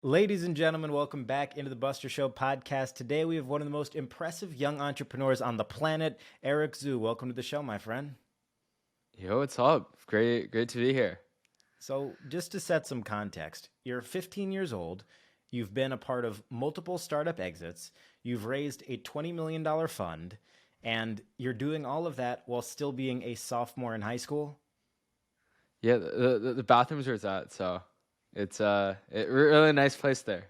Ladies and gentlemen, welcome back into the Buster Show podcast. Today we have one of the most impressive young entrepreneurs on the planet, Eric Zhu. Welcome to the show, my friend. Yo, what's up? Great to be here. So, just to set some context, you're 15 years old, you've been a part of multiple startup exits, you've raised a $20 million fund, and you're doing all of that while still being a sophomore in high school. Yeah, the bathrooms where it's at, so it's really nice place there.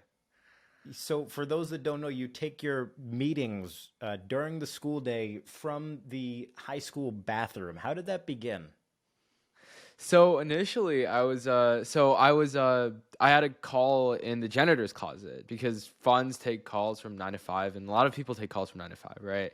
So, for those that don't know, you take your meetings during the school day from the high school bathroom. How did that begin? So initially, I had a call in the janitor's closet because funds take calls from 9 to 5, and a lot of people take calls from 9 to 5, right?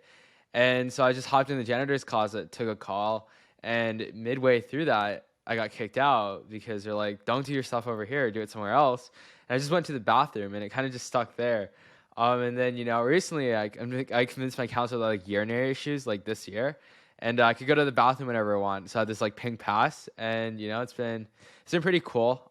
And so I just hopped in the janitor's closet, took a call, and midway through that, I got kicked out because they're like, "Don't do your stuff over here, do it somewhere else." And I just went to the bathroom, and it kind of just stuck there. And then recently, I convinced my counselor that like urinary issues like this year, and I could go to the bathroom whenever I want. So I had this like pink pass, and it's been pretty cool.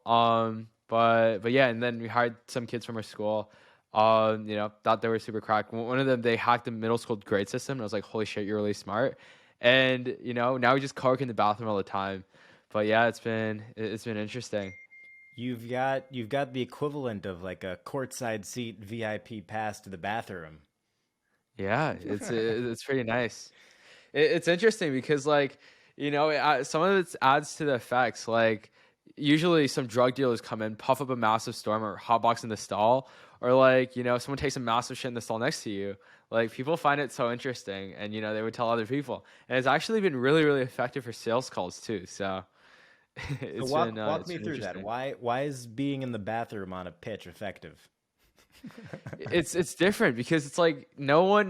But yeah, and then we hired some kids from our school. Thought they were super crack. One of them, they hacked the middle school grade system, and I was like, holy shit, you're really smart. And now we just co-work in the bathroom all the time. But yeah, it's been interesting. You've got the equivalent of like a courtside seat VIP pass to the bathroom. Yeah, it's pretty nice. It's interesting because some of it adds to the effects. Like usually some drug dealers come in, puff up a massive storm or hotbox in the stall, or someone takes a massive shit in the stall next to you. Like people find it so interesting, and they would tell other people, and it's actually been really really effective for sales calls too. So So walk it's me been through that. interesting. Why is being in the bathroom on a pitch effective? It's different because it's like no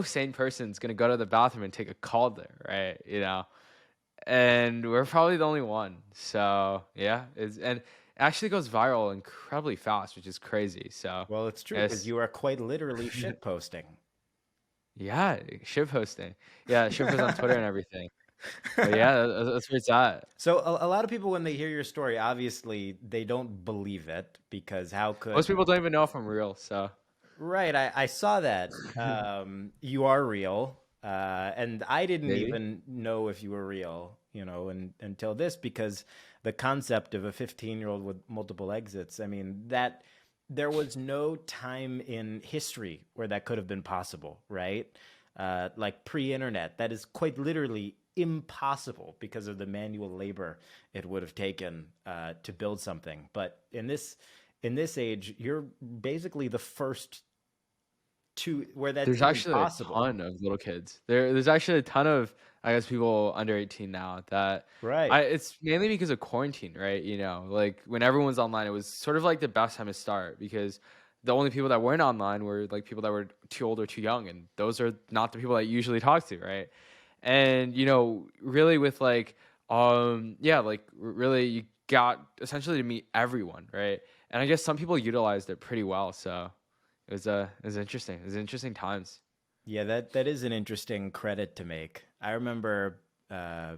sane person's gonna go to the bathroom and take a call there, right? And we're probably the only one. So yeah, and it actually goes viral incredibly fast, which is crazy. So Well, it's true because yes, you are quite literally shit posting. yeah, ship hosting, yeah, ship post on Twitter and everything. But yeah, that's where it's at. So a lot of people, when they hear your story, obviously they don't believe it because how Most could people don't even know if I'm real. So Right, I saw that. You are real, and I didn't maybe. even know if you were real, until this because the concept of a 15-year-old with multiple exits, I mean, that there was no time in history where that could have been possible, right? Like pre-internet, that is quite literally impossible because of the manual labor it would have taken to build something. But in this age, you're basically the first to where that's There's even actually a possible. ton of little kids. There's actually a ton of, I guess, people under 18 now that Right. it's mainly because of quarantine, right? Like when everyone's online, it was sort of like the best time to start because the only people that weren't online were like people that were too old or too young, and those are not the people that you usually talk to, right? And really with yeah, like really you got essentially to meet everyone, right? And I guess some people utilized it pretty well, so it was interesting. It was interesting times. Yeah, that is an interesting credit to make. I remember, uh,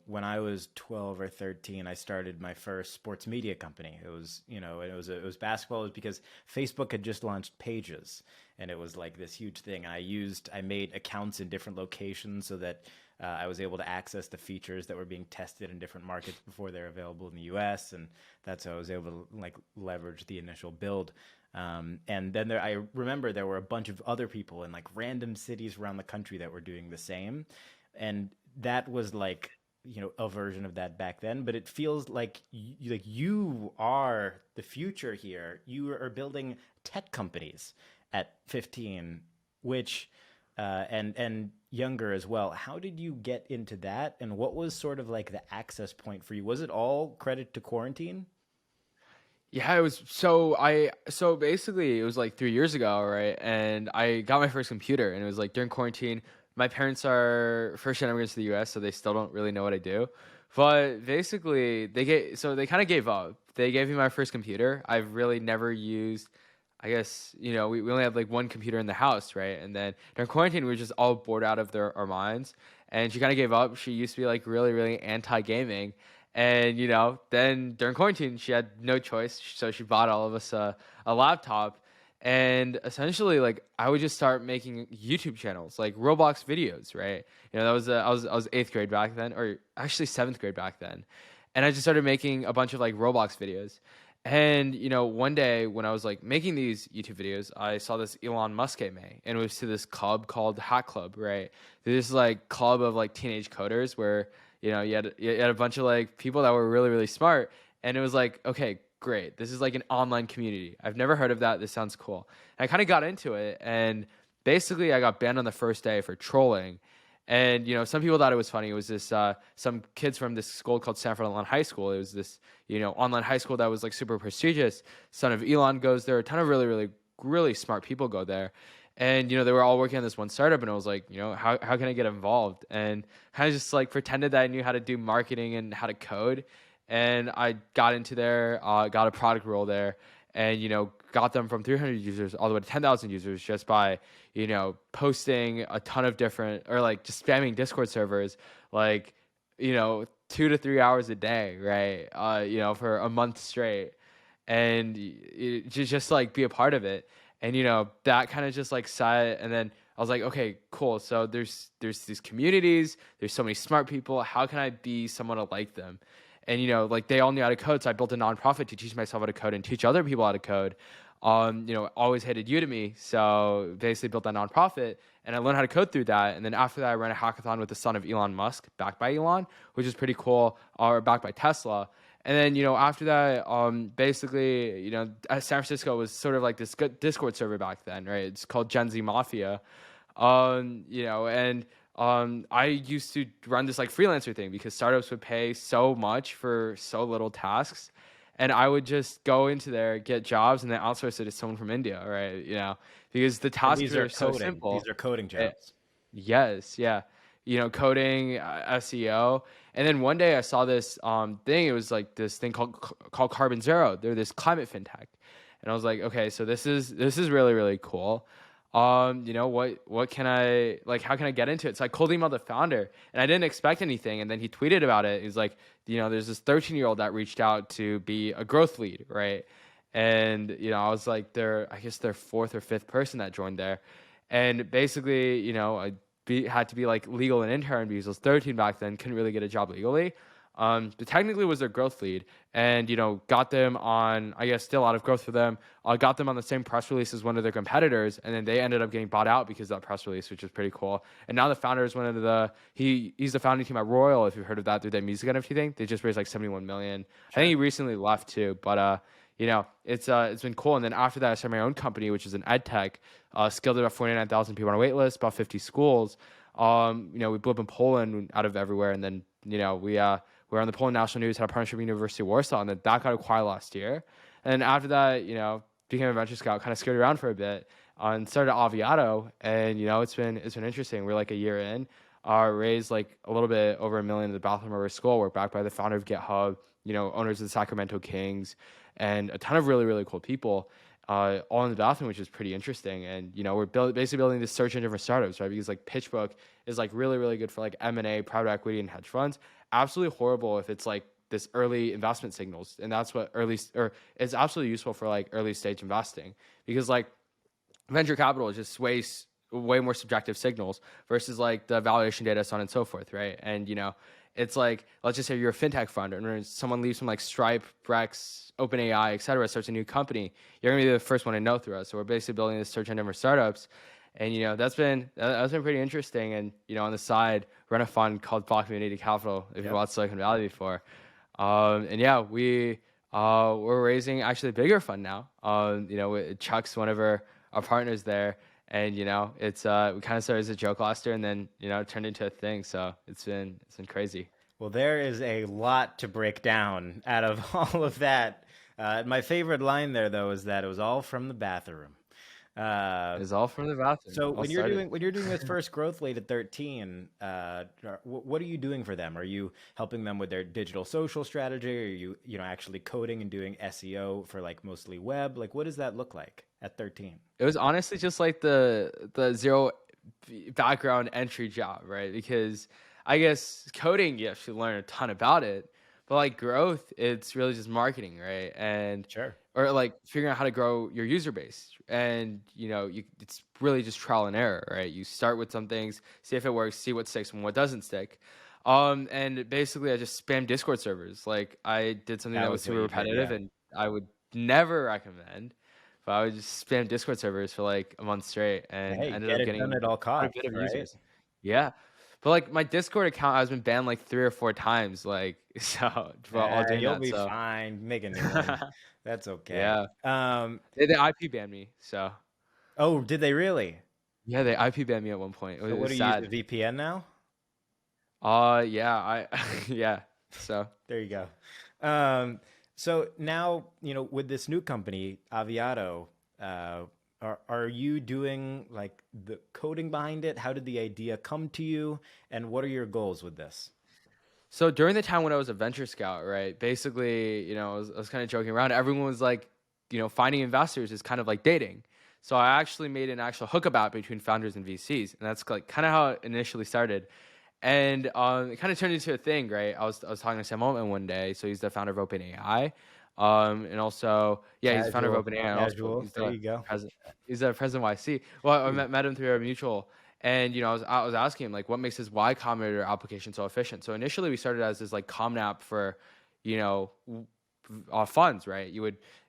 when I was 12 or 13, I started my first sports media company. It was, it was basketball. It was because Facebook had just launched Pages, and it was like this huge thing. And I made accounts in different locations so that I was able to access the features that were being tested in different markets before they're available in the U.S. And that's how I was able to like leverage the initial build. And then I remember there were a bunch of other people in like random cities around the country that were doing the same. And that was like, a version of that back then, but it feels like you are the future here. You are building tech companies at 15, which and younger as well. How did you get into that, and what was sort of like the access point for you? Was it all credit to quarantine? Yeah, it was so basically it was like 3 years ago, right? And I got my first computer, and it was like during quarantine. My parents are first gen immigrants to the US, so they still don't really know what I do. But basically they kind of gave up. They gave me my first computer. I've really never used, I guess, we only had like one computer in the house, right? And then during quarantine we were just all bored out of our minds. And she kind of gave up. She used to be like really, really anti gaming. And then during quarantine, she had no choice, so she bought all of us a laptop. And essentially, like, I would just start making YouTube channels, like Roblox videos, right? That was I was 8th grade back then, or actually 7th grade back then, and I just started making a bunch of like Roblox videos. And one day when I was like making these YouTube videos, I saw this Elon Musk AMA, and it was to this club called Hack Club, right? This like club of like teenage coders where you had a bunch of like people that were really really smart, and it was like, okay, great, this is like an online community. I've never heard of that. This sounds cool. And I kind of got into it, and basically I got banned on the first day for trolling. And some people thought it was funny. It was this some kids from this school called Sanford Online High School. It was this online high school that was like super prestigious. Son of Elon goes there. A ton of really really really smart people go there. And they were all working on this one startup, and I was like, how can I get involved? And kind of just like pretended that I knew how to do marketing and how to code. And I got into there, got a product role there, and got them from 300 users all the way to 10,000 users just by posting a ton of different, or like just spamming Discord servers, like 2 to 3 hours a day, right? For a month straight, and just like be a part of it. And that kind of just like set. And then I was like, okay, cool, so there's these communities, there's so many smart people, how can I be someone like them? And like they all knew how to code, so I built a nonprofit to teach myself how to code and teach other people how to code. Always hated Udemy, so basically built that nonprofit, and I learned how to code through that. And then after that, I ran a hackathon with the son of Elon Musk, backed by Elon, which is pretty cool, or backed by Tesla. And then after that, basically San Francisco was sort of like this Discord server back then, right? It's called Gen Z Mafia, and I used to run this like freelancer thing because startups would pay so much for so little tasks, and I would just go into there, get jobs, and then outsource it to someone from India, right? Because the And tasks these are are so coding. simple. These are coding jobs. Yes, yeah. Coding, SEO. And then one day I saw this thing. It was like this thing called Carbon Zero. They're this climate fintech. And I was like, okay, so this is really really cool. What can I, like, how can I get into it? So I cold emailed the founder, and I didn't expect anything, and then he tweeted about it. He's like, there's this 13-year-old that reached out to be a growth lead, right? And I was like I guess their 4th or 5th person that joined there. And basically I had to be like legal and intern because I was 13 back then, couldn't really get a job legally. But technically was their growth lead, and got them on, I guess, still a lot of growth for them. Got them on the same press release as one of their competitors, and then they ended up getting bought out because of that press release, which is pretty cool. And now the founder is one of he's the founding team at Royal, if you've heard of that, through their music NFT thing. They just raised like 71 million. Sure. I think he recently left too, but it's been cool. And then after that, I started my own company, which is an ed tech. Scaled about 49,000 people on a wait list, about 50 schools. We blew up in Poland out of everywhere, and then we were on the Poland national news, had a partnership with University of Warsaw, and then that got acquired last year. And after that, became a venture scout, kind of skirted around for a bit, and started Aviato. And it's been interesting. We're like a year in, raised like a little bit over $1 million at the Bathroom River School. We're backed by the founder of GitHub, owners of the Sacramento Kings, and a ton of really really cool people. All in the bathroom, which is pretty interesting. And we're basically building this search engine for startups, right? Because like PitchBook is like really really good for like M&A, private equity, and hedge funds. Absolutely horrible if it's like this early investment signals, and that's what it's absolutely useful for like early stage investing, because like venture capital is just way more subjective signals versus like the valuation data, so on and so forth, right? And it's like, let's just say you're a fintech fund, and someone leaves from like Stripe, Brex, OpenAI, et cetera, starts a new company, you're gonna be the first one to know through us. So we're basically building this search engine for startups. And that's been pretty interesting. And on the side, run a fund called Block Community Capital, if you've watched Silicon Valley before. And yeah, we're raising actually a bigger fund now. Chuck's one of our partners there, and it's we kind of started as a joke last year, and then it turned into a thing. So it's been crazy. Well, there is a lot to break down out of all of that. My favorite line there, though, is that it was all from the bathroom. It's all from the bathroom. So when you're doing this first growth lead at 13, what are you doing for them? Are you helping them with their digital social strategy? Are you actually coding and doing SEO for like mostly web? Like, what does that look like at 13? It was honestly just like the zero background entry job, right? Because I guess coding, you have to learn a ton about it, But like growth, it's really just marketing, right? And Sure. or like figuring out how to grow your user base. And it's really just trial and error, right? You start with some things, see if it works, see what sticks and what doesn't stick. And basically I just spam Discord servers. Like I did something That that was was what super you did, repetitive yeah. and I would never recommend, but I would just spam Discord servers for like a month straight and Hey, ended get up it done getting at all quite a costs, bit of right? users. Yeah. But like my Discord account has been banned like 3 or 4 times, like so while doing You'll that. be So fine. Make a new one. That's okay. yeah. Um, They IP banned me. So oh, did they really? yeah, they IP banned me at one point. So It what was do you use, a sad. VPN now? Yeah, I yeah. So There you go. Um, so now, with this new company, Aviato, are you doing like the coding behind it? How did the idea come to you? And what are your goals with this? So during the time when I was a venture scout, right? Basically, I was kind of joking around. Everyone was like, finding investors is kind of like dating. So I actually made an actual hookup app between founders and VCs, and that's like kind of how it initially started. And it kind of turned into a thing, right? I was talking to Sam Altman one day. So he's the founder of OpenAI, and also yeah, he's the founder of Casual, OpenAI, and also casual. There you go. he's the president of YC. Well, I Hmm. met him through a mutual. And I was asking him like, what makes his Y Combinator application so efficient? So initially we started as this like common app for, you know, funds, right?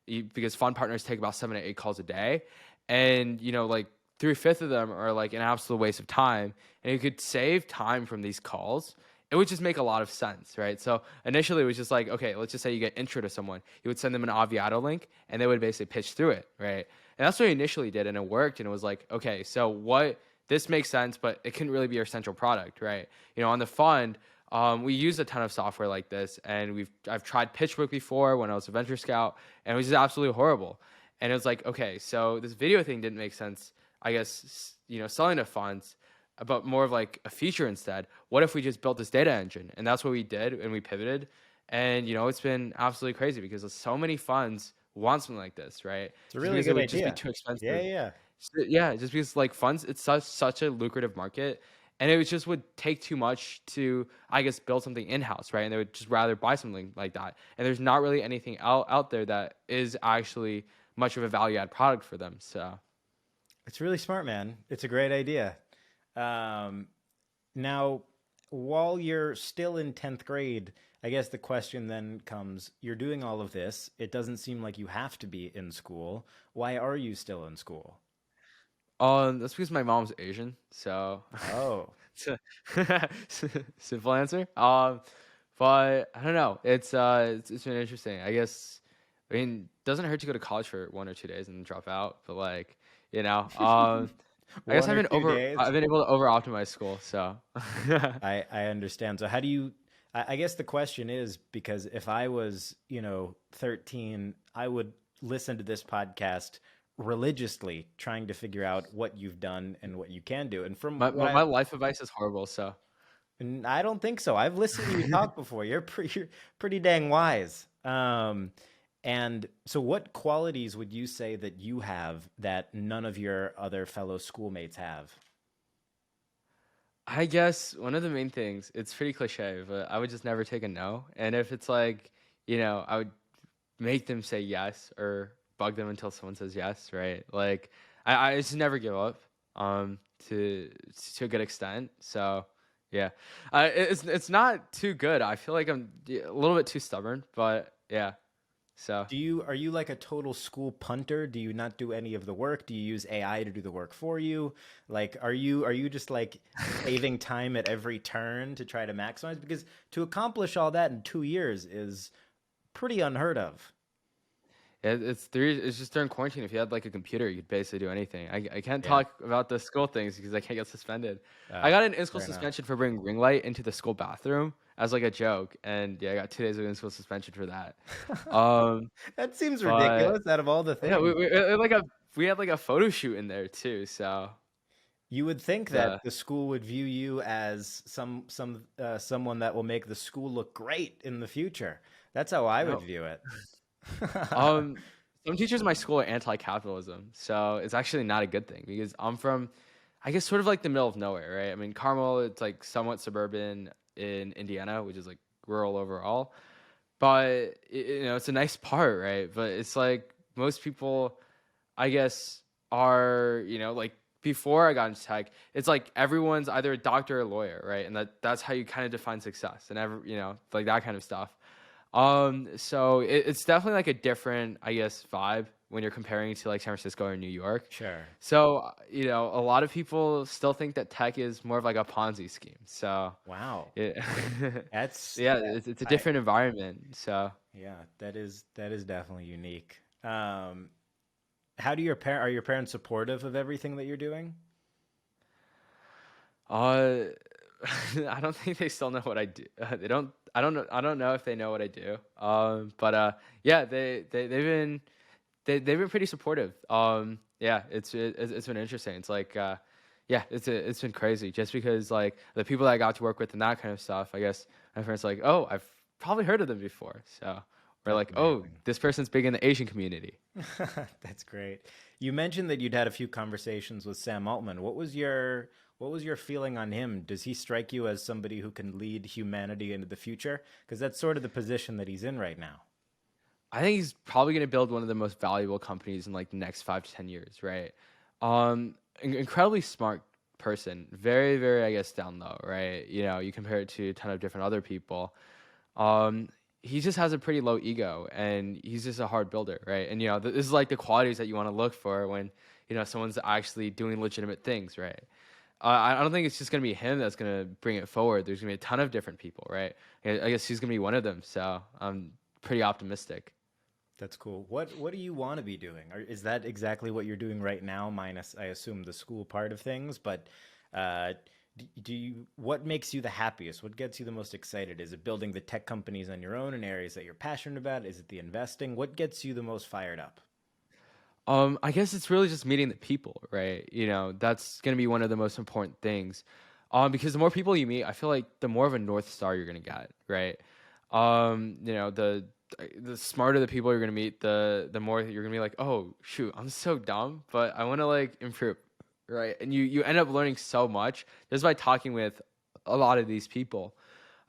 Because fund partners take about 7 to 8 calls a day, and like 3/5 of them are like an absolute waste of time. And you could save time from these calls. It would just make a lot of sense, right? So initially it was just like, okay, let's just say you get intro to someone, you would send them an Aviato link, and they would basically pitch through it, right? And that's what we initially did, and it worked. And it was like, okay, so what? This makes sense, but it couldn't really be our central product, right? On the fund, we use a ton of software like this, and I've tried PitchBook before when I was a venture scout, and it was just absolutely horrible. And it was like, okay, so this video thing didn't make sense. I guess selling to funds, but more of like a feature instead. What if we just built this data engine? And that's what we did, and we pivoted. And it's been absolutely crazy because so many funds want something like this, right? It's a Just really because it good would just be idea. too Yeah, expensive. yeah. Yeah, just because like funds, it's such a lucrative market, and it just would take too much to, I guess, build something in house, right? And they would just rather buy something like that. And there's not really anything out there that is actually much of a value add product for them. So It's really smart, man. It's a great idea. Um, Now, while you're still in 10th grade, I guess the question then comes, you're doing all of this. It doesn't seem like you have to be in school. Why are you still in school? that's because my mom's Asian. So Oh, it's a simple answer. But I don't know. It's been interesting. I guess. I mean, doesn't hurt to go to college for 1 or 2 days and then drop out. But like, I guess one or two days. I've been able to over optimize school. So I understand. So how do you, I guess the question is, because if I was, 13, I would listen to this podcast religiously trying to figure out what you've done and what you can do. And from my, what my I, my life advice is horrible. So I don't think so. I've listened to you talk before. You're pretty dang wise. And so what qualities would you say that you have that none of your other fellow schoolmates have? I guess one of the main things, it's pretty cliche, but I would just never take a no. And if it's like, I would make them say yes or bug them until someone says yes, right? Like I just never give up to a good extent. So yeah, it's not too good. I feel like I'm a little bit too stubborn, but yeah. So Are you like a total school punter? Do you not do any of the work? Do you use AI to do the work for you? Like, are you just like saving time at every turn to try to maximize? Because to accomplish all that in 2 years is pretty unheard of. it's just during quarantine. If you had like a computer, you could basically do anything. I can't Yeah, talk about the school things because I can't get suspended. I got an in-school fair enough. suspension for bringing ring light into the school bathroom as like a joke, and yeah, I got 2 days of in-school suspension for that. Um, That seems but ridiculous out of all the yeah, things. we had like a photo shoot in there too. So You would think that the the school would view you as someone that will make the school look great in the future. That's how I would no. view it. Um, some teachers in my school are anti-capitalism, so it's actually not a good thing because I'm from, I guess, sort of like the middle of nowhere, right? I mean, Carmel, it's like somewhat suburban in Indiana, which is like rural overall. but it's a nice part, right? But it's like most people, I guess, are like before I got into tech, it's like everyone's either a doctor or a lawyer, right? And that's how you kind of define success, and like that kind of stuff. So it's definitely like a different, I guess, vibe when you're comparing it to like San Francisco or New York. Sure. So, a lot of people still think that tech is more of like a Ponzi scheme. So, Wow. yeah, That's yeah, that, it's a I different environment. So, yeah, that is definitely unique. How do are your parents supportive of everything that you're doing? uh, I don't think they still know what I do. They don't. I don't know. I don't know if they know what I do. But yeah, they've been pretty supportive. Yeah, it's been interesting. It's like, yeah, it's been crazy just because like the people that I got to work with and that kind of stuff. I guess my friends are like, oh, I've probably heard of them before. So we're That's like, oh, amazing. this person's big in the Asian community. That's great. You mentioned that you'd had a few conversations with Sam Altman. What was your feeling on him? Does he strike you as somebody who can lead humanity into the future? Because that's sort of the position that he's in right now. I think he's probably going to build one of the most valuable companies in like the next 5 to 10 years, right? Incredibly smart person, very, very, I guess, down low, right? You compare it to a ton of different other people. Um, he just has a pretty low ego, and he's just a hard builder, right? And this is like the qualities that you want to look for when someone's actually doing legitimate things, right? I don't think it's just gonna be him that's gonna bring it forward. There's gonna be a ton of different people, right? I guess he's gonna be one of them. So I'm pretty optimistic. That's cool. What do you want to be doing? Is that exactly what you're doing right now, minus I assume the school part of things? But uh, what makes you the happiest? What gets you the most excited? Is it building the tech companies on your own in areas that you're passionate about? Is it the investing? What gets you the most fired up? I guess it's really just meeting the people, right? That's gonna be one of the most important things. Because the more people you meet, I feel like the more of a North Star you're gonna get, right? The smarter the people you're gonna meet, the more you're gonna be like, oh shoot, I'm so dumb, but I want to like improve, right? And you end up learning so much just by talking with a lot of these people.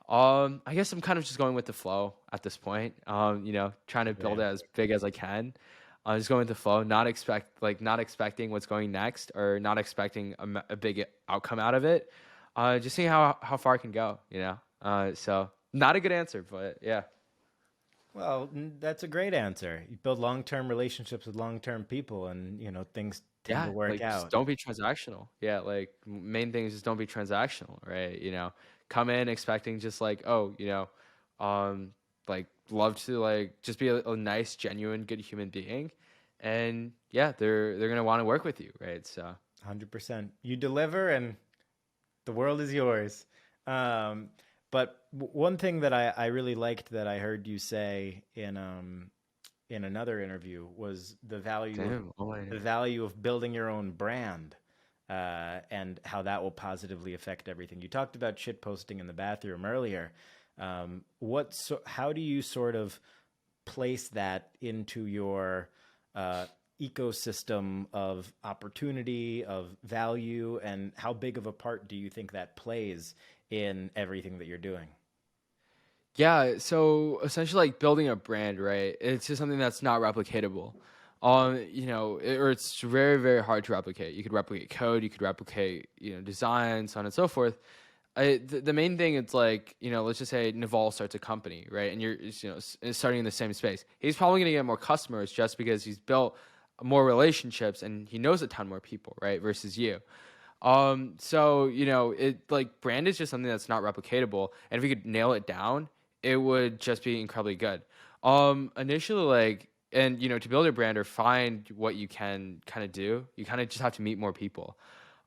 I guess I'm kind of just going with the flow at this point. Trying to build Right. it as big as I can. Just going with the flow, not expecting what's going next, or not expecting a big outcome out of it. Just seeing how far I can go. So not a good answer, but yeah, Well, that's a great answer. You build long-term relationships with long-term people, and things tend to yeah. work Like just out. don't be transactional. Yeah, like main thing is just don't be transactional, right? Come in expecting just like um, like love to like just be a nice, genuine, good human being, and yeah, they're gonna want to work with you, right? So 100%. You deliver, and the world is yours. Um, but one thing that I really liked that I heard you say in another interview was damn, oh my. the value of building your own brand, and how that will positively affect everything. You talked about shit posting in the bathroom earlier. How do you sort of place that into your uh, ecosystem of opportunity, of value, and how big of a part do you think that plays in everything that you're doing? Yeah, so essentially like building a brand, right? It's just something that's not replicatable. Or it's very, very hard to replicate. You could replicate code, you could replicate, design, so on and so forth. The main thing it's like, let's just say Naval starts a company, right? And you're, starting in the same space. He's probably going to get more customers just because he's built more relationships and he knows a ton more people, right? Versus you. So it like brand is just something that's not replicatable, and if we could nail it down, it would just be incredibly good. Initially, like, and to build a brand or find what you can kind of do, you kind of just have to meet more people.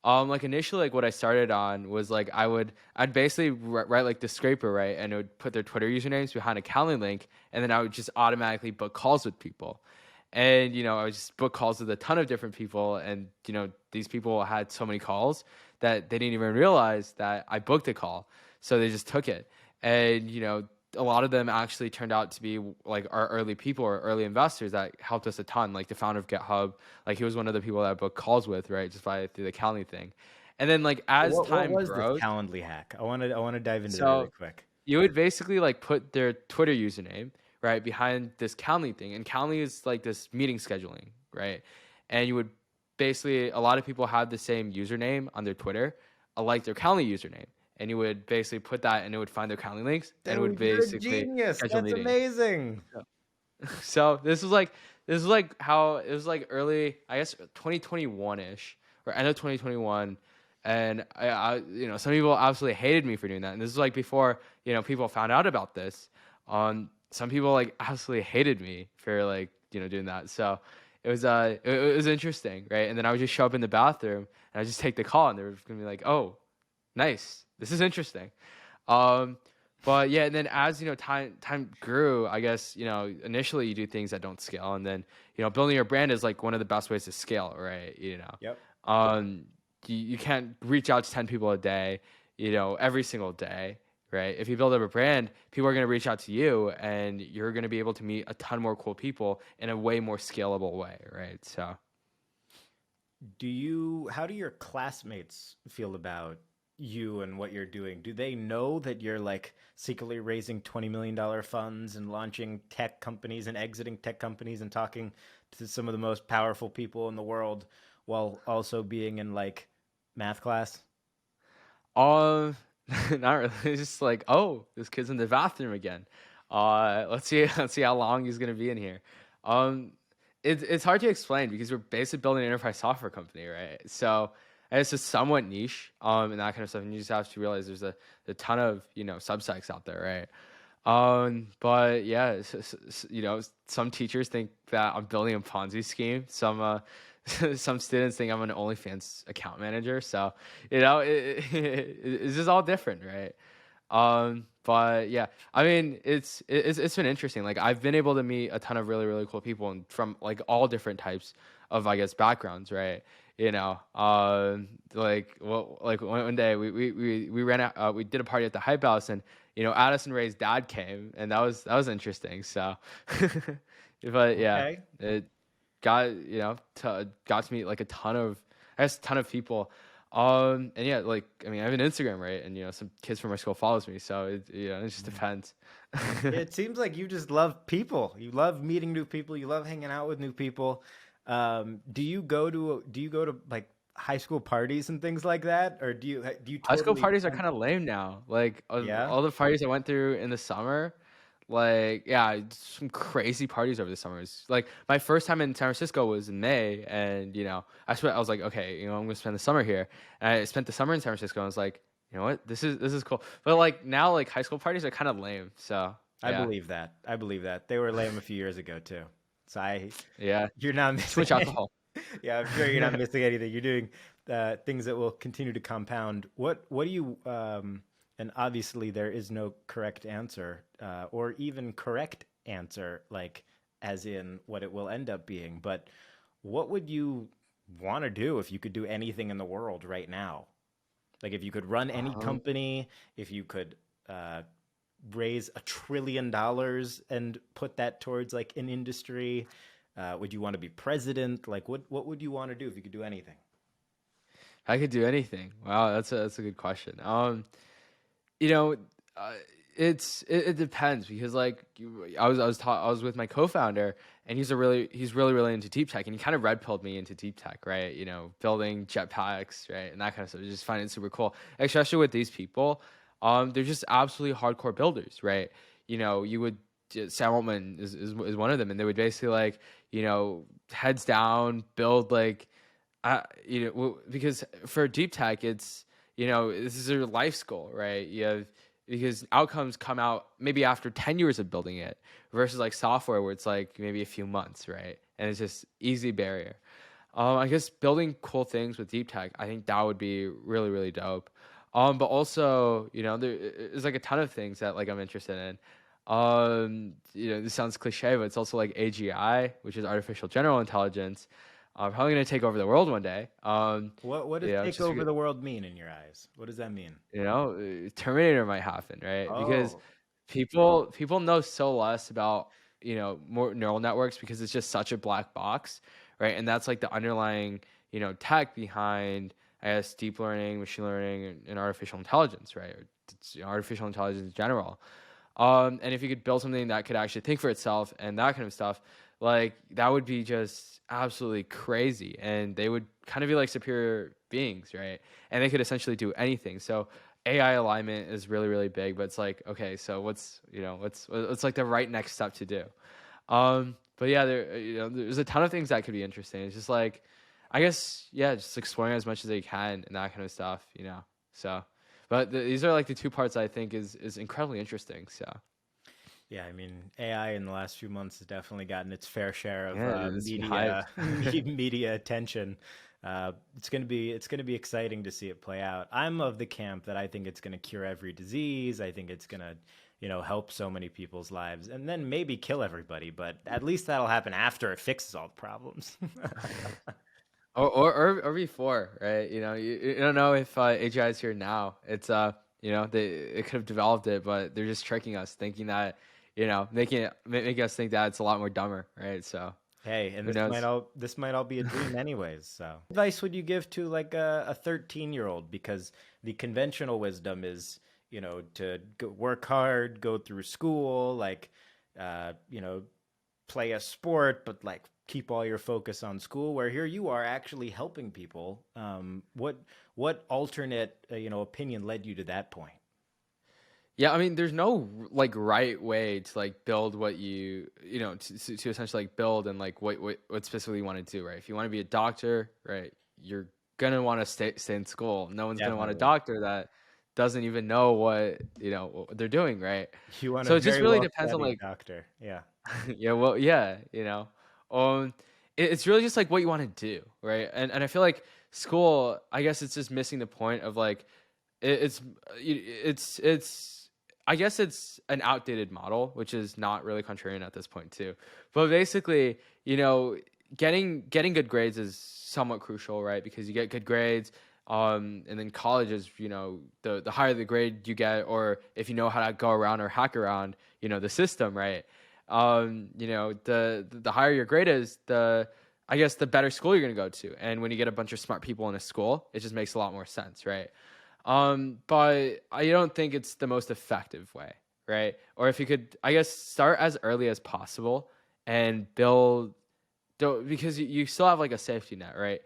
Like initially, like what I started on was like I'd basically write like the scraper, right, and it would put their Twitter usernames behind a Calendly link, and then I would just automatically book calls with people. And I would just book calls with a ton of different people, and these people had so many calls that they didn't even realize that I booked a call, so they just took it. And a lot of them actually turned out to be like our early people or early investors that helped us a ton. Like the founder of GitHub, like he was one of the people that I booked calls with, right, just through the Calendly thing. And then like as What time was this grows, Calendly hack? I want to dive into that really so quick. you would basically like put their Twitter username right behind this Calendly thing, and Calendly is like this meeting scheduling, right? And you would basically, a lot of people have the same username on their Twitter, like their Calendly username, and you would basically put that, and it would find their Calendly links, and it would Dude, you're a basically genius. schedule That's meetings. amazing. So this was like how it was like early, I guess 2021 ish or end of 2021, and some people absolutely hated me for doing that, and this is like before people found out about this. Some people like absolutely hated me for like doing that. So it was interesting, right? And then I would just show up in the bathroom and I just take the call, and they were gonna be like, oh, nice, this is interesting. Um, but yeah, and then as time grew, I guess initially you do things that don't scale, and then building your brand is like one of the best ways to scale, right? Yep. Um, you can't reach out to 10 people a day, every single day, right? If you build up a brand, people are going to reach out to you, and you're going to be able to meet a ton more cool people in a way more scalable way, right? So How do your classmates feel about you and what you're doing? Do they know that you're like secretly raising $20 million funds and launching tech companies and exiting tech companies and talking to some of the most powerful people in the world while also being in like math class? Um, not really. It's just like, oh, this kid's in the bathroom again. Let's see, let's see how long he's gonna be in here. Um, it's hard to explain because we're basically building an enterprise software company, right? So and it's just somewhat niche, and that kind of stuff. And you just have to realize there's a ton of subsects out there, right? But yeah, some teachers think that I'm building a Ponzi scheme. Some students think I'm an OnlyFans account manager. So, it's just all different, right? But yeah, I mean, it's been interesting. Like I've been able to meet a ton of really, really cool people and from like all different types of, I guess, backgrounds, right? Like one day we ran out, we did a party at the Hype House, and Addison Rae's dad came, and that was interesting. So, but yeah, Okay. it got got to meet like a ton of people. And yeah, like I mean, I have an Instagram, right? And some kids from our school follows me, so it just depends. It seems like you just love people. You love meeting new people. You love hanging out with new people. Do you go to like high school parties and things like that, or do you High school totally parties are kind of lame now. Like yeah? all the parties I went through in the summer, like yeah, some crazy parties over the summers. Like my first time in San Francisco was in May, and I was like, okay, I'm gonna spend the summer here. And I spent the summer in San Francisco, and I was like, you know what, this is cool. But like now, like high school parties are kind of lame. So I yeah, believe that. I believe that. They were lame a few years ago too. So yeah, you're not too missing much alcohol. yeah, I'm sure you're not missing anything. You're doing things that will continue to compound. What do you and obviously there is no correct answer or even correct answer like as in what it will end up being, but what would you want to do if you could do anything in the world right now? Like if you could run any Um, company, if you could uh, raise $1 trillion and put that towards like an industry, would you want to be president? Like what would you want to do if you could do anything? I could do anything. Wow, that's a good question. You know, uh, it depends because like I was with my co-founder, and he's really really into deep tech, and he kind of red pilled me into deep tech, right? Building jetpacks, right, and that kind of stuff. I just find it super cool, especially with these people. They're just absolutely hardcore builders, right? You would Sam Altman is one of them, and they would basically like heads down build like because for deep tech, it's this is your life's goal, right? You have because outcomes come out maybe after 10 years of building it versus like software where it's like maybe a few months, right? And it's just easy barrier. I guess building cool things with deep tech, I think that would be really, really dope. But also, there's like a ton of things that like I'm interested in. This sounds cliche, but it's also like AGI, which is artificial general intelligence. Probably gonna take over the world one day. What does take Just over because, the world mean in your eyes? What does that mean? Terminator might happen, right? Because Oh, people know so less about more neural networks because it's just such a black box, right? And that's like the underlying tech behind I guess deep learning, machine learning, and artificial intelligence, right? Or just artificial intelligence in general. And if you could build something that could actually think for itself and that kind of stuff, like that would be just absolutely crazy. And they would kind of be like superior beings, right? And they could essentially do anything. So AI alignment is really, really big, but it's like, okay, so what's like the right next step to do? But yeah, there's a ton of things that could be interesting. It's just like, I guess, yeah, just exploring as much as they can and that kind of stuff, So, but these are like the two parts I think is incredibly interesting. So, Yeah, I mean, AI in the last few months has definitely gotten its fair share of yeah, it's been hyped. media attention. It's gonna be exciting to see it play out. I'm of the camp that I think it's gonna cure every disease. I think it's gonna, help so many people's lives, and then maybe kill everybody. But at least that'll happen after it fixes all the problems. Or before, right? You don't know if AGI is here now. It's they could have developed it, but they're just tricking us, thinking that making us think that it's a lot more dumber, right? So Hey, and who knows? this might all be a dream anyways. So, advice would you give to like a 13-year-old? Because the conventional wisdom is, to work hard, go through school, like, uh, you know, play a sport, but like keep all your focus on school. Where here you are actually helping people. What alternate, opinion led you to that point? Yeah, I mean, there's no like right way to like build what to essentially like build and like what specifically you want to do, right? If you want to be a doctor, right, you're gonna want to stay in school. No one's gonna want a Definitely. doctor that doesn't even know what they're doing, right? You want a So it just very really well depends on studied like doctor. Yeah. yeah, well, yeah, um, it's really just like what you want to do, right? And I feel like school, I guess it's just missing the point of like it's it's I guess it's an outdated model, which is not really contrarian at this point too. But basically, getting good grades is somewhat crucial, right? Because you get good grades, and then college is, the higher the grade you get, or if you know how to go around or hack around, the system, right? The higher your grade is, I guess the better school you're gonna go to. And when you get a bunch of smart people in a school, it just makes a lot more sense, right? But I don't think it's the most effective way, right? Or if you could, I guess, start as early as possible and build, because you still have like a safety net, right?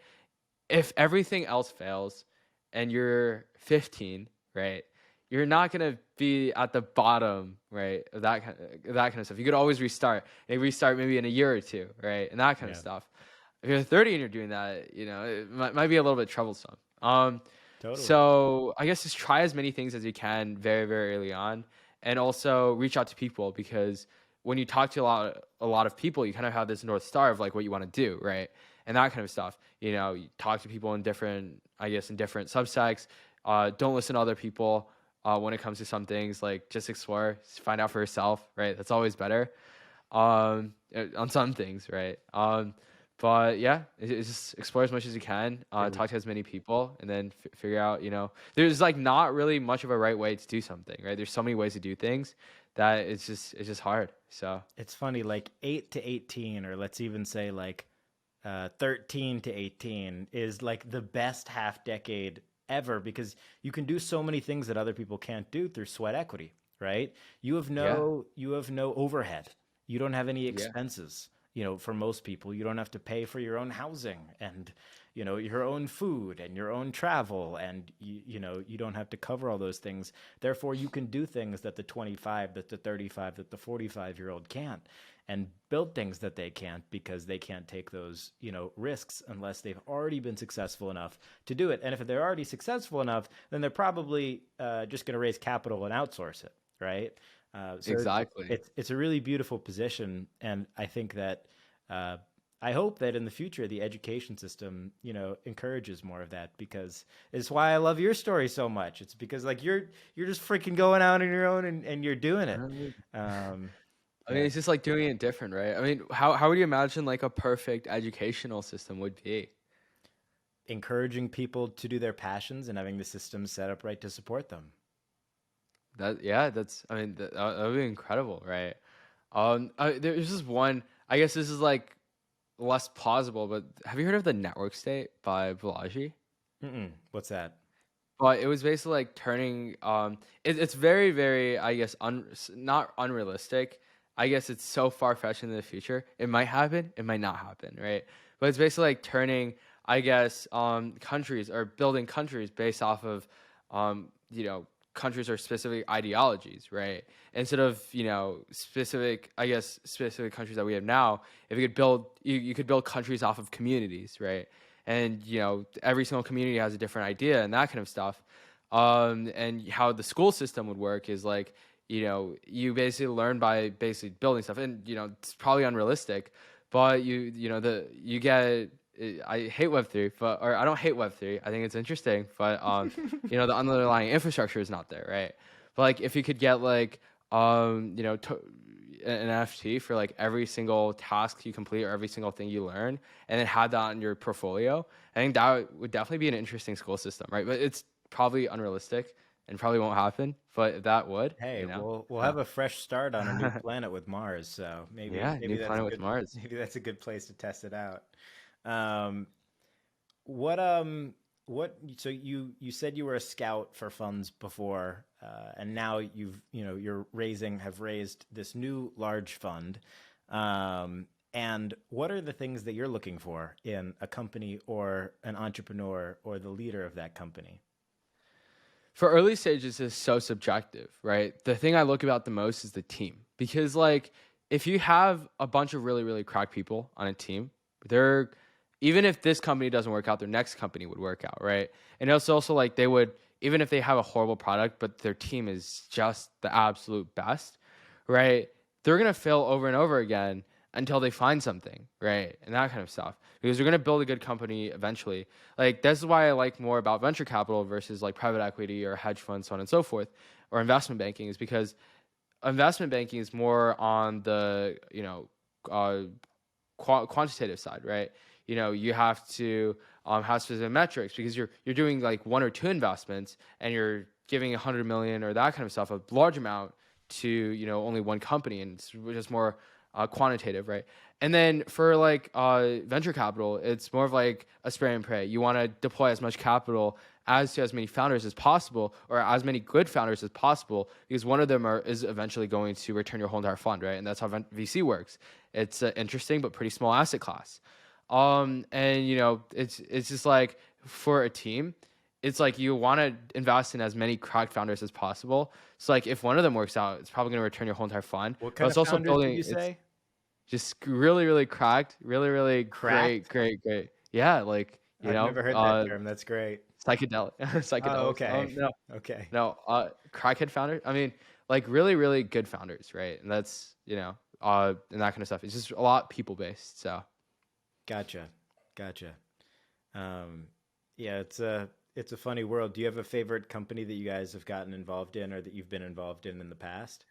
If everything else fails and you're 15, right? You're not gonna be at the bottom, right? Of that kind of stuff. You could always restart. And restart maybe in a year or two, right? And that kind of Yeah. stuff. If you're 30 and you're doing that, it might be a little bit troublesome. Totally. So I guess just try as many things as you can very, very early on, and also reach out to people, because when you talk to a lot of people, you kind of have this North Star of like what you want to do, right? And that kind of stuff. You talk to people in different, I guess, in different subsects. Don't listen to other people when it comes to some things. Like just explore, just find out for yourself, right? That's always better on some things, right? But yeah, it's just explore as much as you can, talk to as many people, and then figure out, there's like not really much of a right way to do something, right? There's so many ways to do things that it's just hard. So It's funny, like 8 to 18, or let's even say like 13 to 18 is like the best half decade ever, because you can do so many things that other people can't do through sweat equity, right? yeah, You have no overhead. You don't have any yeah, expenses. For most people, you don't have to pay for your own housing and, your own food and your own travel, and you don't have to cover all those things. Therefore, you can do things that the 25, that the 35, that the 45-year-old can't, and build things that they can't, because they can't take those, risks unless they've already been successful enough to do it. And if they're already successful enough, then they're probably just going to raise capital and outsource it, right? So exactly. it's a really beautiful position, and I think that uh, I hope that in the future the education system, encourages more of that, because it's why I love your story so much. It's because like you're just freaking going out on your own, and you're doing it. Um, Um, I mean, yeah, it's just like doing it different, right? I mean, how would you imagine like a perfect educational system would be? encouraging people to do their passions and having the system set up right to support them. Yeah, I mean, that would be incredible, right? There's just one. I guess this is like less plausible, but have you heard of the Network State by Balaji? Mm-mm. What's that? But it was basically like turning it's very, very, I guess, not unrealistic. I guess it's so far-fetched in the future. It might happen, it might not happen, right? But it's basically like turning, I guess, countries, or building countries based off of countries or specific ideologies, right? Instead of, specific, I guess, specific countries that we have now, if you could build, you could build countries off of communities, right? And every single community has a different idea and that kind of stuff. And how the school system would work is like, you basically learn by basically building stuff, and it's probably unrealistic, but you get. I hate Web3, or I don't hate Web3. I think it's interesting, but the underlying infrastructure is not there, right? But like, if you could get like an NFT for like every single task you complete or every single thing you learn, and then have that on your portfolio, I think that would definitely be an interesting school system, right? But it's probably unrealistic and probably won't happen. But if that would, Hey, we'll have a fresh start on a new planet with Mars, so yeah, maybe new that's a planet with good Mars. maybe that's a good place to test it out. Um, what so you said you were a scout for funds before, and now have raised this new large fund. And what are the things that you're looking for in a company or an entrepreneur or the leader of that company? For early stages is so subjective, right? The thing I look about the most is the team, because like, if you have a bunch of really, really crack people on a team, they're, even if this company doesn't work out, their next company would work out, right? And it's also like, they would, even if they have a horrible product but their team is just the absolute best, right? They're gonna fail over and over again until they find something, right? And that kind of stuff, because they're gonna build a good company eventually. Like, this is why I like more about venture capital versus like private equity or hedge funds, so on and so forth, or investment banking, is because investment banking is more on the uh, quantitative side, right? You have to have specific metrics, because you're doing like one or two investments, and you're giving 100 million or that kind of stuff, a large amount, to only one company, and it's just more quantitative, right? And then for like venture capital, it's more of like a spray and pray. You want to deploy as much capital to as many founders as possible, or as many good founders as possible, because one of them is eventually going to return your whole entire fund, right? And that's how VC works. It's an interesting but pretty small asset class. And it's just like, for a team, it's like you want to invest in as many cracked founders as possible. So like, if one of them works out, it's probably going to return your whole entire fund. What But kind it's of also founders did building. you It's say? just really, really cracked, really, really great, Cracked? great, great. Yeah, like I've never heard that term. That's great. psychedelic, Oh, psychedelics. okay. No, Okay. no, crackhead founders. I mean, like really, really good founders, right? And that's and that kind of stuff. It's just a lot people based. So Gotcha. Gotcha. Um, yeah, it's a funny world. Do you have a favorite company that you guys have gotten involved in or that you've been involved in the past?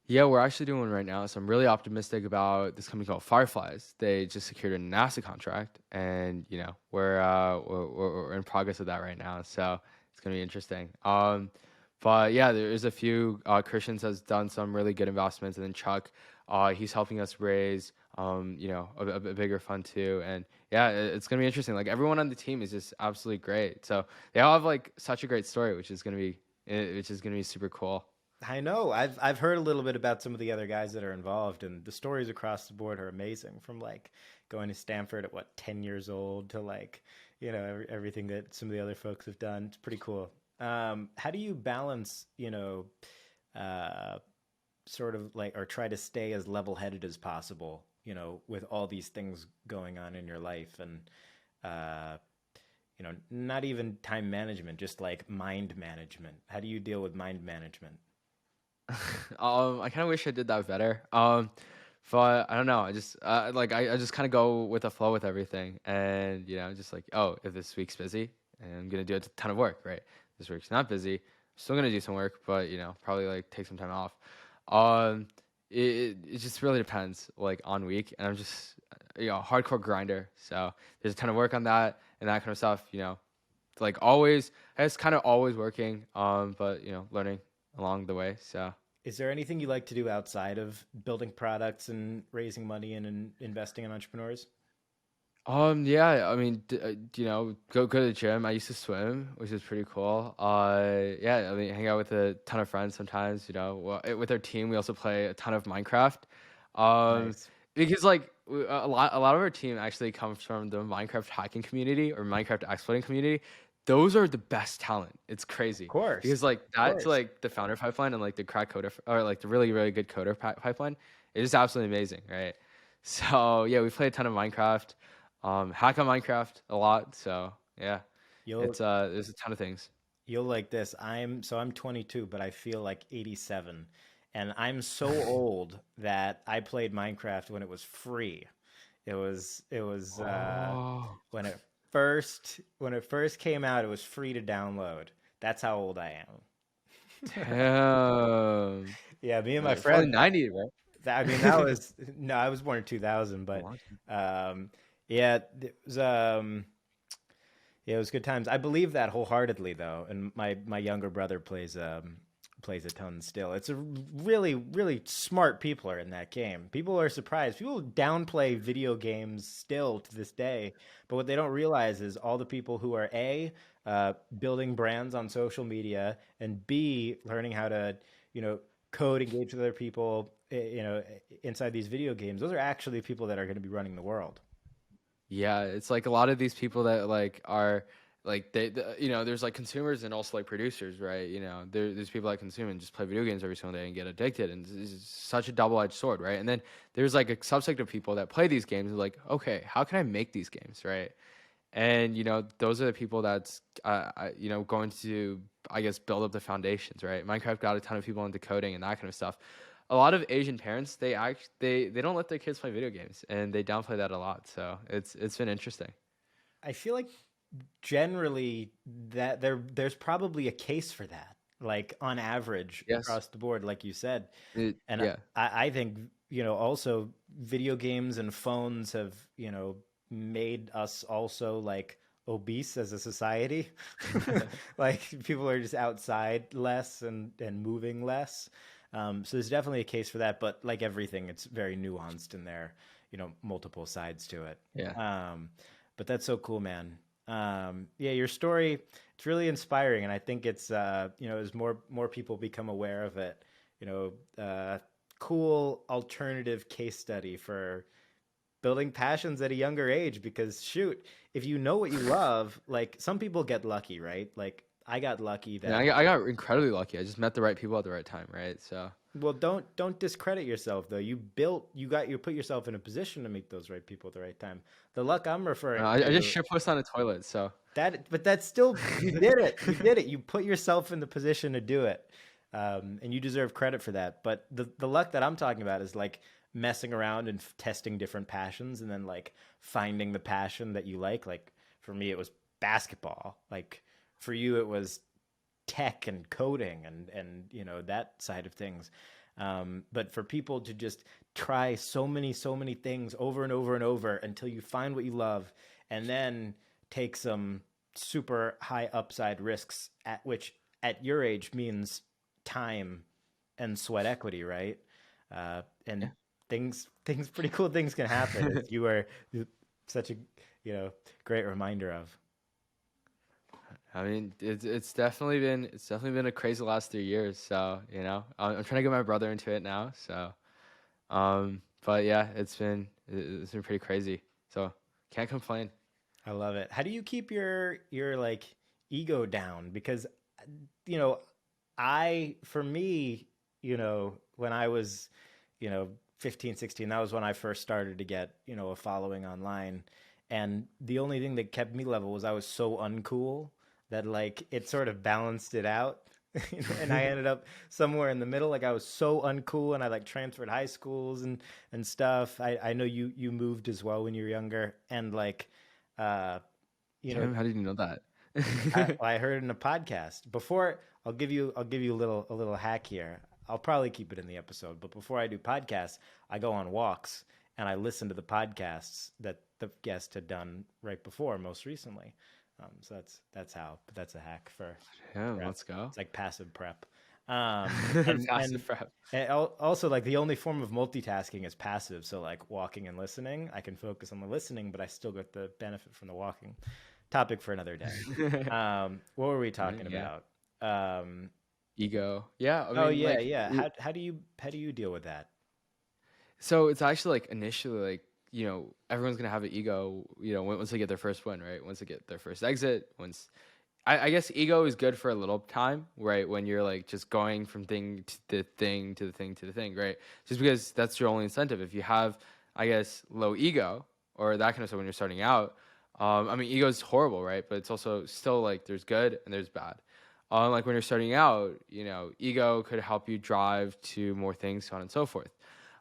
yeah, we're actually doing one right now. So I'm really optimistic about this company called Fireflies. They just secured a NASA contract, and we're in progress with that right now. So it's gonna be interesting. But yeah, there is a few. Christians has done some really good investments, and then Chuck, he's helping us raise a bigger fund too. And yeah, it's gonna be interesting. Like, everyone on the team is just absolutely great. So they all have like such a great story, which is gonna be super cool. I know. I've heard a little bit about some of the other guys that are involved, and the stories across the board are amazing. From like going to Stanford at what 10 years old to like everything that some of the other folks have done. It's pretty cool. How do you balance uh, sort of like or try to stay as level-headed as possible, with all these things going on in your life and uh, not even time management, just like mind management. How do you deal with mind management? I kind of wish I did that better. But I don't know. I just I just kind of go with the flow with everything, and just like, oh, if this week's busy, I'm gonna do a ton of work, right? This week's not busy, I'm still gonna do some work, but probably like take some time off. Um, it just really depends, like, on week, and I'm just hardcore grinder. So there's a ton of work on that and that kind of stuff. Like, always, it's kind of always working. But learning along the way. So. Is there anything you like to do outside of building products and raising money and investing in entrepreneurs? Yeah, I mean, go to the gym. I used to swim, which is pretty cool. Yeah, I mean, hang out with a ton of friends sometimes. Well, with our team, we also play a ton of Minecraft. Um, Nice. because like a lot of our team actually comes from the Minecraft hacking community or Minecraft exploiting community. Those are the best talent. It's Of crazy course. because like Of that's course. like the founder pipeline and like the crack coder or like the really really good coder pipeline. It is absolutely amazing, right? So yeah, we play a ton of Minecraft, hack on Minecraft a lot. So yeah, You'll it's there's a ton of things. you'll like this. I'm 22, but I feel like 87. And I'm so old that I played Minecraft when it was free. It was Oh, when it first came out, it was free to download. That's how old I am. damn. Yeah, me and my Probably friend. 90, right? I mean, that was no, I was born in 2000, A but long time. um, yeah, it was good times. I believe that wholeheartedly, though, and my younger brother plays a ton still. It's a really smart people are in that game. People are surprised. People downplay video games still to this day, but what they don't realize is all the people who are building brands on social media, and B learning how to you know code, engage with other people, inside these video games. Those are actually people that are going to be running the world. Yeah, it's like a lot of these people that like are like there's like consumers and also like producers, right? There's people that consume and just play video games every single day and get addicted, and it's such a double-edged sword, right? And then there's like a subsect of people that play these games and like, okay, how can I make these games, right? And those are the people that's going to, I guess, build up the foundations, right? Minecraft got a ton of people into coding and that kind of stuff. A lot of Asian parents, they don't let their kids play video games, and they downplay that a lot. So it's been interesting. I feel like generally that there's probably a case for that, like on average Yes. across the board, like you said. And Yeah. I think also video games and phones have made us also like obese as a society. Like people are just outside less and moving less. So there's definitely a case for that, but like everything, it's very nuanced and there multiple sides to it. Yeah. um, but that's so cool, man. Yeah, your story, it's really inspiring, and I think it's as more people become aware of it, you know, cool alternative case study for building passions at a younger age. Because shoot, if you know what you love, like some people get lucky, right? Like I got lucky Yeah, that I got incredibly lucky. I just met the right people at the right time, right? So well, don't discredit yourself though. You put yourself in a position to meet those right people at the right time. The luck I'm referring I just to shit post on a toilet. So but that's still you did it. You did it. You put yourself in the position to do it, and you deserve credit for that. But the luck that I'm talking about is like messing around and testing different passions, and then like finding the passion that you like. Like for me, it was basketball. Like for you, it was tech and coding and that side of things. But for people to just try so many things over and over and over until you find what you love, and then take some super high upside risks, at which at your age means time and sweat equity, right? And yeah. things pretty cool things can happen as you are such a great reminder of. I mean, it's definitely been a crazy last 3 years. So I'm trying to get my brother into it now. So but yeah, it's been pretty crazy. So can't complain. I love it. How do you keep your like ego down? Because you know, for me, when I was, 15, 16, that was when I first started to get, a following online. And the only thing that kept me level was I was so uncool that like it sort of balanced it out. And I ended up somewhere in the middle. Like I was so uncool, and I like transferred high schools and stuff. I know you moved as well when you were younger, and like uh you know Damn, how did you know that? I heard in a podcast before. I'll give you a little hack here. I'll probably keep it in the episode, but before I do podcasts, I go on walks and I listen to the podcasts that the guest had done right before, most recently. So that's how. But that's a hack for Yeah, prep. let's go. It's like passive prep. And Passive rap. also like the only form of multitasking is passive. So like walking and listening, I can focus on the listening, but I still get the benefit from the walking. Topic for another day. What were we Right, talking yeah. about? Um, Ego. Yeah, I oh mean, yeah, like, yeah. How do you deal with that? so it's actually like initially like, everyone's gonna have an ego, once they get their first win, right? Once they get their first exit, once I guess ego is good for a little time, right? When you're like just going from thing to the thing to the thing to the thing, right? Just because that's your only incentive. If you have, I guess, low ego or that kind of stuff when you're starting out, I mean, ego is horrible, right? But it's also still like there's good and there's bad. Like when you're starting out, ego could help you drive to more things, so on and so forth.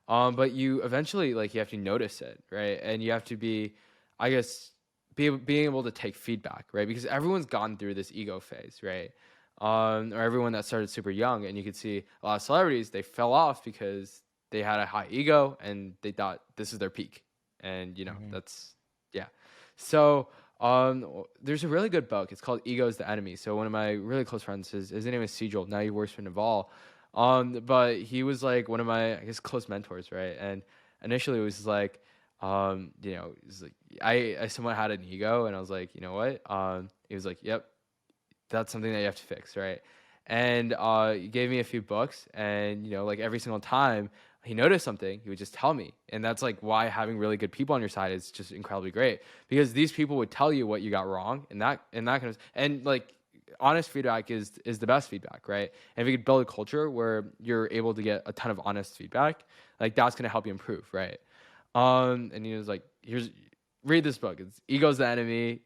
But you eventually like you have to notice it, right? And you have to be, I guess, being able to take feedback, right? Because everyone's gone through this ego phase, right? Or everyone that started super young, and you could see a lot of celebrities, they fell off because they had a high ego and they thought this is their peak, and Hmm. that's yeah. So there's a really good book. It's called Ego is the Enemy. So one of my really close friends, his name is Sejal. Now he works for Naval. But he was like one of my, I guess, close mentors, right? And initially it was like, it's like I somewhat had an ego, and I was like, you know what? He was like, yep, that's something that you have to fix, right? And he gave me a few books, and like every single time he noticed something, he would just tell me, and that's like why having really good people on your side is just incredibly great, because these people would tell you what you got wrong, and that kind of, and like honest feedback is the best feedback, right? And if you could build a culture where you're able to get a ton of honest feedback, like that's gonna help you improve, right? And he was like, "Here's, read this book. It's Ego's the Enemy.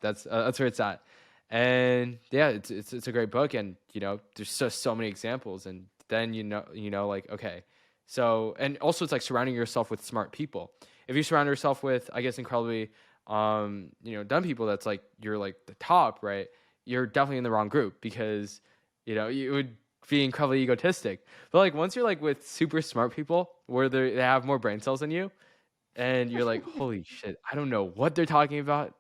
That's where it's at." And yeah, it's a great book, and there's just so many examples, and then like okay, so and also it's like surrounding yourself with smart people. If you surround yourself with, I guess, incredibly dumb people, that's like you're like the top, right? You're definitely in the wrong group, because you would be incredibly egotistic. But like once you're like with super smart people where they have more brain cells than you, and you're like, holy shit, I don't know what they're talking about,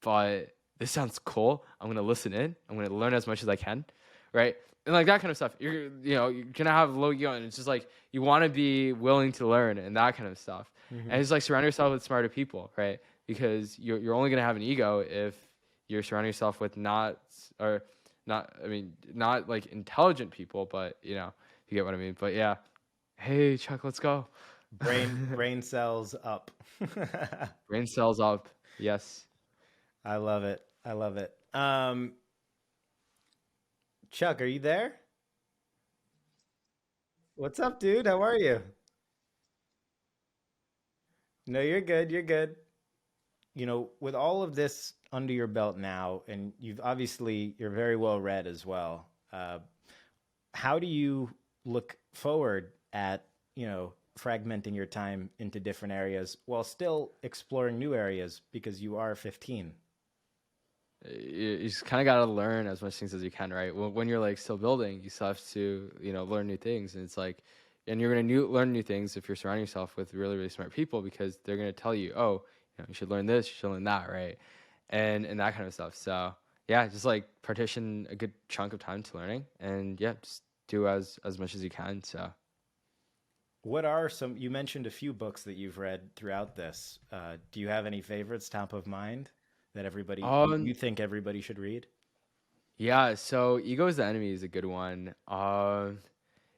but this sounds cool. I'm gonna listen in. I'm gonna learn as much as I can, right? And like that kind of stuff. You're gonna have low ego, and it's just like you want to be willing to learn and that kind of stuff. Hmm. And it's like surround yourself with smarter people, right? Because you're only gonna have an ego if you're surrounding yourself with not, I mean, not like intelligent people, but you get what I mean. But yeah, hey Chuck, let's go. Brain cells up. Brain cells up. Yes. I love it. I love it. Chuck, are you there? What's up, dude? How are you? No, you're good. You're good. With all of this under your belt now, and you're very well read as well. How do you look forward at, fragmenting your time into different areas while still exploring new areas because you are 15? You just kind of got to learn as much things as you can, right? When you're like still building, you still have to, learn new things. And it's like, and you're going to learn new things if you're surrounding yourself with really, really smart people, because they're going to tell you, oh, you should learn this, you should learn that, right? And that kind of stuff. So yeah, just like partition a good chunk of time to learning, and yeah, just do as much as you can. So What are some, you mentioned a few books that you've read throughout this. Do you have any favorites top of mind that you um think everybody should read? yeah, so Ego is the Enemy is a good one.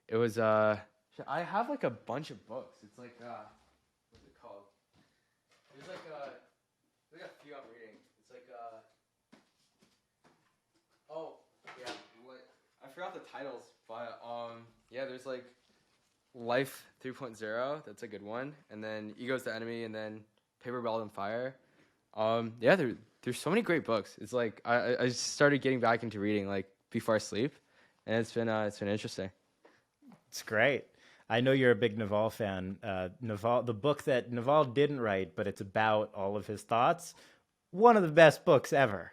It was I have like a bunch of books. It's like what's it called? There's like a few I'm reading. It's like oh yeah, what, I forgot the titles, but yeah, there's like Life 3.0, that's a good one, and then Ego's the Enemy, and then Paper Belt and Fire. Yeah, there's so many great books. It's like I just started getting back into reading like before I sleep, and it's been interesting. It's great. I know you're a big Naval fan. Naval, the book that Naval didn't write, but it's about all of his thoughts. One of the best books ever.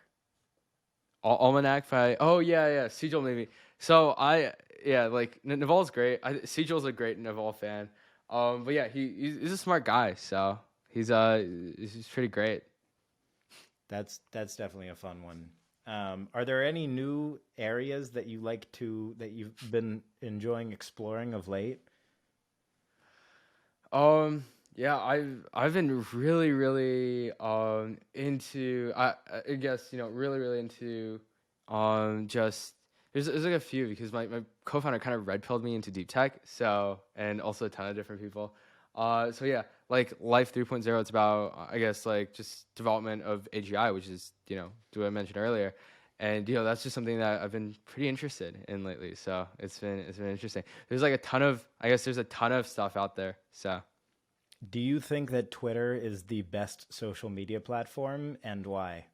Almanac by, oh yeah, Sejal maybe. So I, yeah, like Naval's great. Sejal's a great Naval fan. But yeah, he's a smart guy, so he's pretty great. That's definitely a fun one. Are there any new areas that that you've been enjoying exploring of late? Um, yeah, I've been really into I guess really into just there's like a few because my co-founder kind of red pilled me into deep tech, so and also a ton of different people. So yeah, like Life 3.0, it's about I guess like just development of AGI, which is what I mentioned earlier. And that's just something that I've been pretty interested in lately. So it's been interesting. There's like a ton of I guess there's a ton of stuff out there. So Do you think that Twitter is the best social media platform, and why?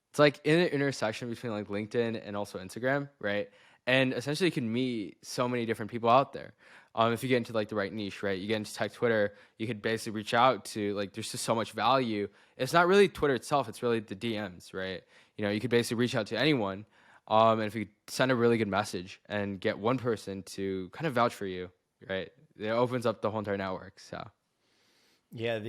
it's like in the intersection between like LinkedIn and also Instagram, right? And essentially you can meet so many different people out there. If you get into like the right niche, right? You get into tech Twitter, you could basically reach out to like there's just so much value. It's not really Twitter itself, it's really the DMs, right? You could basically reach out to anyone. And if you send a really good message and get one person to kind of vouch for you, right? It opens up the whole entire network. So Yeah,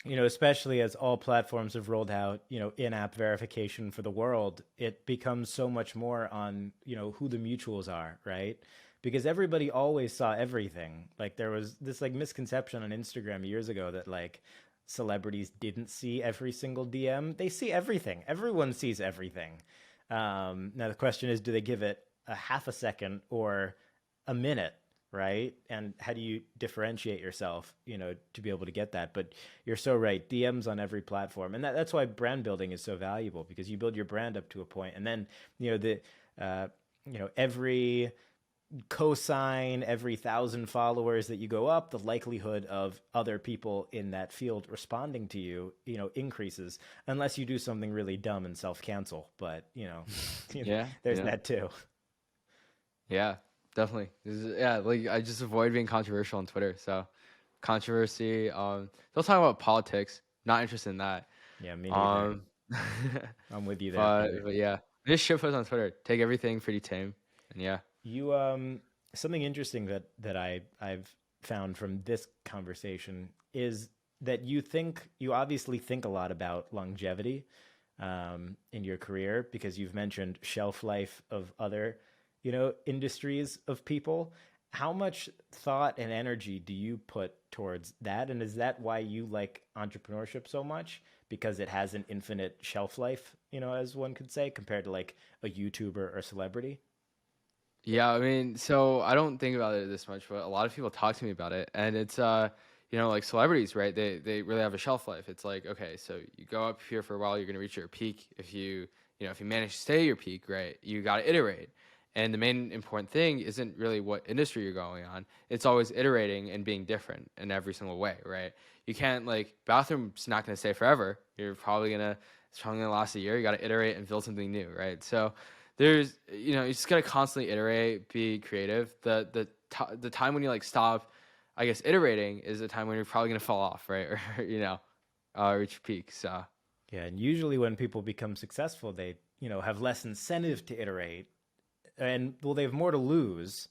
especially as all platforms have rolled out, in-app verification for the world, it becomes so much more on, who the mutuals are, right? Because everybody always saw everything. Like there was this like misconception on Instagram years ago that like celebrities didn't see every single DM. They see everything. Everyone sees everything. Now the question is, do they give it a half a second or a minute, right? And how do you differentiate yourself, to be able to get that? But you're so right. DMs on every platform, and that's why brand building is so valuable because you build your brand up to a point, and then uh, every cosign, every 1,000 followers that you go up, the likelihood of other people in that field responding to you, increases, unless you do something really dumb and self-cancel. But yeah, there's that too. yeah, definitely. Yeah, like I just avoid being controversial on Twitter. So controversy. They'll talk about politics. Not interested in that. Yeah, me neither. Um, I'm with you there, but brother. but yeah, just shit post on Twitter. Take everything pretty tame. And yeah. You something interesting that I've found from this conversation is that you obviously think a lot about longevity in your career because you've mentioned shelf life of other, industries of people. How much thought and energy do you put towards that? And is that why you like entrepreneurship so much? Because it has an infinite shelf life, as one could say, compared to like a YouTuber or celebrity? Yeah, I mean, so I don't think about it this much, but a lot of people talk to me about it, and it's like celebrities, right? They really have a shelf life. It's like, okay, so you go up here for a while, you're gonna reach your peak. If you manage to stay at your peak, right, you gotta iterate. And the main important thing isn't really what industry you're going on. It's always iterating and being different in every single way, right? You can't like bathroom's not gonna stay forever. It's probably gonna last a year. You gotta iterate and build something new, right? So you just gotta constantly iterate, be creative. The time when you like stop, I guess iterating is the time when you're probably gonna fall off, right? Or reach peak. So Yeah, and usually when people become successful, they, have less incentive to iterate, and well, they have more to lose,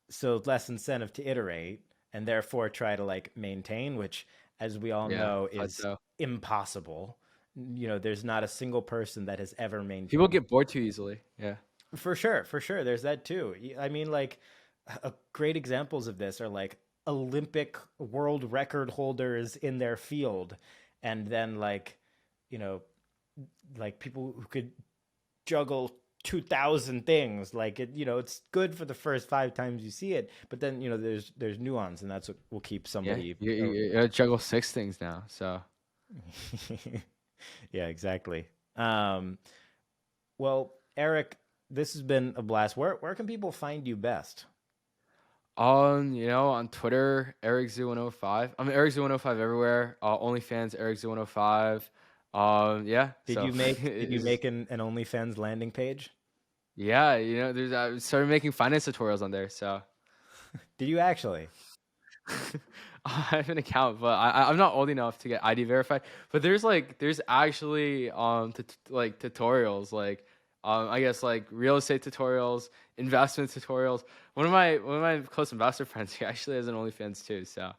so less incentive to iterate, and therefore try to like maintain, which, as we all yeah, know, is plateau. impossible. There's not a single person that has ever People maintained. get bored too easily. Yeah. For sure, for sure. There's that too. I mean, like, great examples of this are like Olympic world record holders in their field, and then you know, like people who could juggle 2,000 things. Like it's good for the first 5 times you see it, but then there's nuance, and that's what will keep Yeah, somebody. you gotta juggle six things now. So Yeah, exactly. Um, well, Eric, this has been a blast. Where can people find you best? on Twitter, Eric Zhu 105. I'm Eric Zhu 105 everywhere. OnlyFans, Eric Zhu 105. Yeah. Did So you make did you is make an OnlyFans landing page? yeah, there's I started making finance tutorials on there. So Did you actually? I have an account, but I'm not old enough to get ID verified. But there's actually like tutorials like I guess like real estate tutorials, investment tutorials. One of my close investor friends he actually has an OnlyFans too. So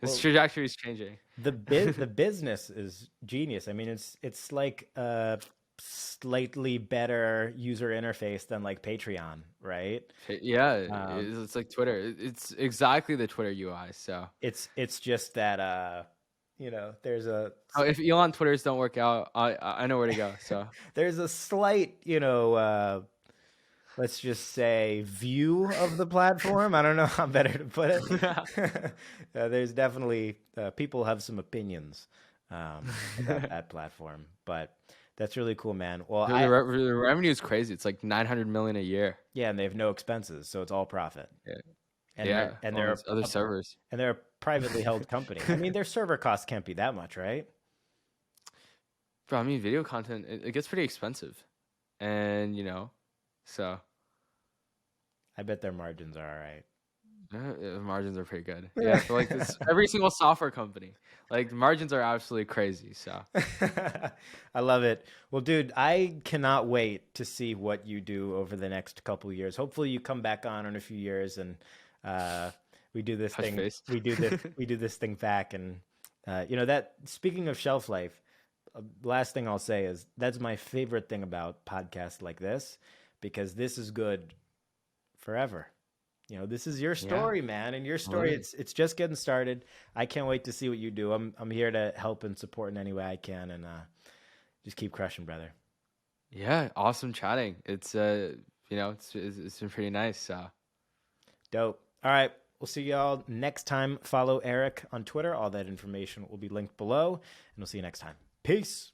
his Well, trajectory is changing. the business is genius. I mean, it's like slightly better user interface than like Patreon, right? Yeah, Um, it's like Twitter. It's exactly the Twitter UI. So, it's just that there's a oh, if Elon Twitters don't work out, I know where to go. So, there's a slight, let's just say view of the platform. I don't know how better to put it. There's definitely people have some opinions about that platform, but that's really cool, man. Well, the revenue is crazy. It's like 900 million a year. yeah, and they have no expenses, so it's all profit. Yeah, And yeah. they're All these other servers. and they're a privately held company. I mean, their server costs can't be that much, right? Bro, I mean, video content it gets pretty expensive, and so I bet their margins are all right. margins are pretty good. Yeah, for like this, every single software company, like the margins are absolutely crazy. So I love it. Well, dude, I cannot wait to see what you do over the next couple of years. Hopefully, you come back on in a few years and we do this touch thing. base. We do this thing back. And that. Speaking of shelf life, last thing I'll say is that's my favorite thing about podcasts like this, because this is good forever. This is your story, man, and your story. Right. It's just getting started. I can't wait to see what you do. I'm here to help and support in any way I can, and just keep crushing, brother. Yeah, awesome chatting. It's it's been pretty nice. So Dope. All right, we'll see y'all next time. Follow Eric on Twitter. All that information will be linked below, and we'll see you next time. Peace.